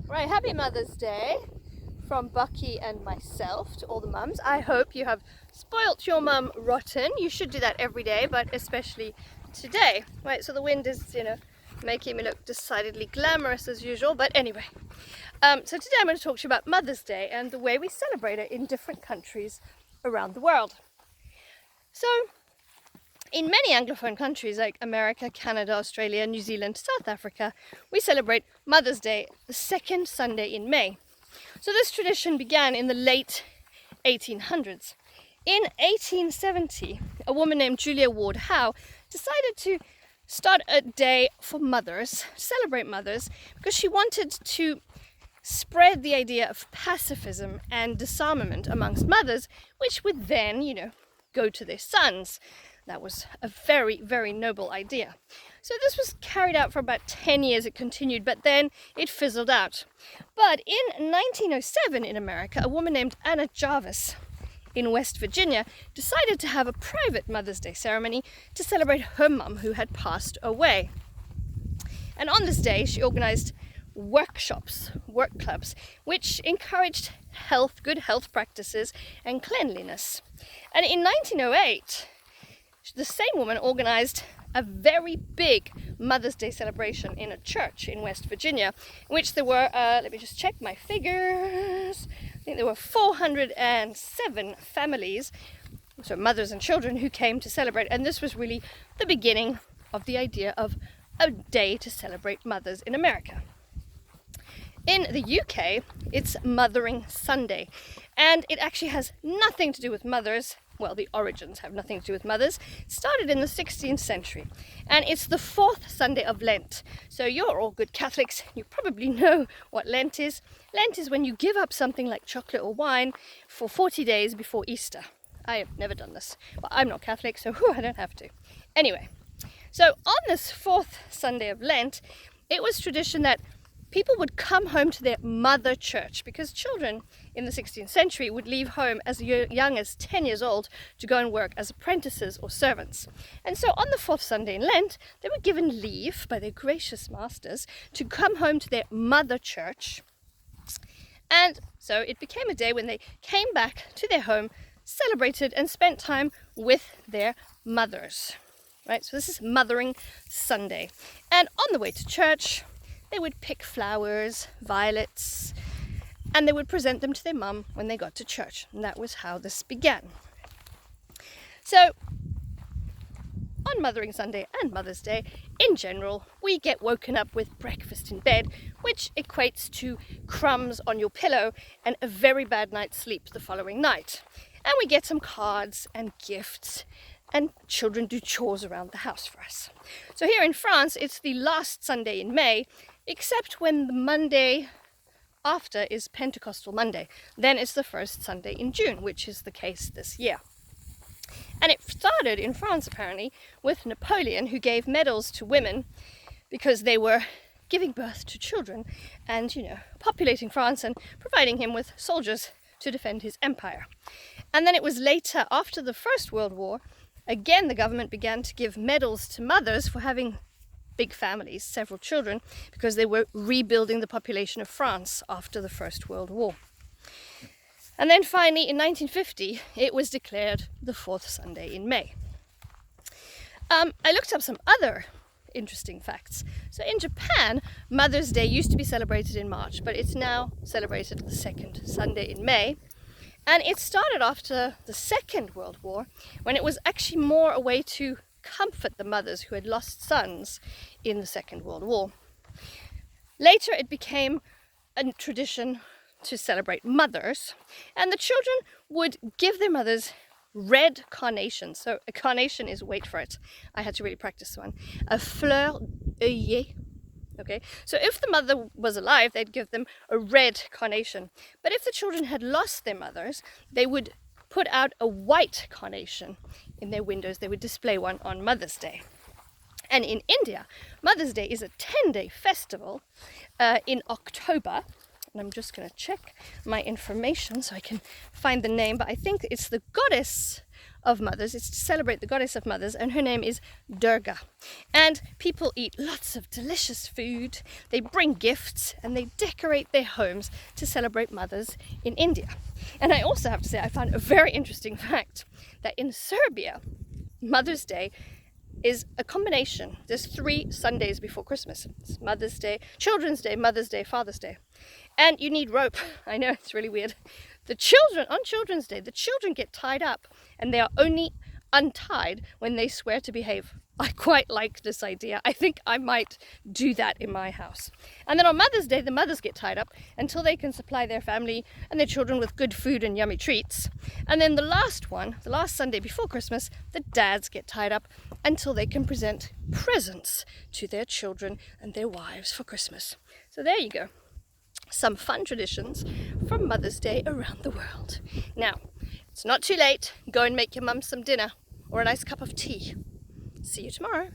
Right, happy Mother's Day from Bucky and myself to all the mums. I hope you have spoilt your mum rotten. You should do that every day, but especially today. Right, so the wind is, making me look decidedly glamorous as usual, but anyway. So today I'm going to talk to you about Mother's Day and the way we celebrate it in different countries around the world. So, in many Anglophone countries like America, Canada, Australia, New Zealand, South Africa, we celebrate Mother's Day the second Sunday in May. So this tradition began in the late 1800s. In 1870, a woman named Julia Ward Howe decided to start a day for mothers, celebrate mothers, because she wanted to spread the idea of pacifism and disarmament amongst mothers, which would then, go to their sons. That was a very, very noble idea. So this was carried out for about 10 years. It continued, but then it fizzled out. But in 1907 in America, a woman named Anna Jarvis in West Virginia decided to have a private Mother's Day ceremony to celebrate her mum who had passed away. And on this day, she organized workshops, work clubs, which encouraged good health practices and cleanliness. And in 1908, the same woman organized a very big Mother's Day celebration in a church in West Virginia, in which there were, let me just check my figures, I think there were 407 families, so mothers and children, who came to celebrate. And this was really the beginning of the idea of a day to celebrate mothers in America. In the UK, it's Mothering Sunday, and it actually has nothing to do with mothers. Well, the origins have nothing to do with mothers. It started in the 16th century, and it's the fourth Sunday of Lent. So you're all good Catholics, you probably know what Lent is. Lent is when you give up something like chocolate or wine for 40 days before Easter. I have never done this, but I'm not Catholic, so I don't have to. Anyway, so on this fourth Sunday of Lent, it was tradition that people would come home to their mother church, because children in the 16th century would leave home as young as 10 years old to go and work as apprentices or servants. And so on the fourth Sunday in Lent, they were given leave by their gracious masters to come home to their mother church. And so it became a day when they came back to their home, celebrated and spent time with their mothers. Right? So this is Mothering Sunday. And on the way to church, they would pick flowers, violets, and they would present them to their mum when they got to church. And that was how this began. So, on Mothering Sunday and Mother's Day, in general, we get woken up with breakfast in bed, which equates to crumbs on your pillow and a very bad night's sleep the following night. And we get some cards and gifts, and children do chores around the house for us. So here in France, it's the last Sunday in May, except when the Monday after is Pentecostal Monday. Then it's the first Sunday in June, which is the case this year. And it started in France, apparently, with Napoleon, who gave medals to women because they were giving birth to children and, populating France and providing him with soldiers to defend his empire. And then it was later, after the First World War, again the government began to give medals to mothers for having big families, several children, because they were rebuilding the population of France after the First World War. And then finally, in 1950, it was declared the fourth Sunday in May. I looked up some other interesting facts. So in Japan, Mother's Day used to be celebrated in March, but it's now celebrated the second Sunday in May. And it started after the Second World War, when it was actually more a way to comfort the mothers who had lost sons in the Second World War. Later it became a tradition to celebrate mothers, and the children would give their mothers red carnations. So a carnation is, wait for it, I had to really practice one, a fleur d'oeillet. Okay, so if the mother was alive, they'd give them a red carnation. But if the children had lost their mothers, they would put out a white carnation in their windows. They would display one on Mother's Day. And in India, Mother's Day is a 10-day festival in October, and I'm just going to check my information so I can find the name, but I think it's the goddess of mothers. It's to celebrate the goddess of mothers, and her name is Durga. And people eat lots of delicious food, they bring gifts, and they decorate their homes to celebrate mothers in India. And I also have to say, I found a very interesting fact that in Serbia, Mother's Day is a combination. There's 3 Sundays before Christmas. It's Mother's Day, Children's Day, Mother's Day, Father's Day. And you need rope. I know, it's really weird. The children, on Children's Day, the children get tied up, and they are only untied when they swear to behave. I quite like this idea. I think I might do that in my house. And then on Mother's Day, the mothers get tied up until they can supply their family and their children with good food and yummy treats. And then the last one, the last Sunday before Christmas, the dads get tied up until they can present presents to their children and their wives for Christmas. So there you go. Some fun traditions from Mother's Day around the world. Now, it's not too late. Go and make your mum some dinner or a nice cup of tea. See you tomorrow.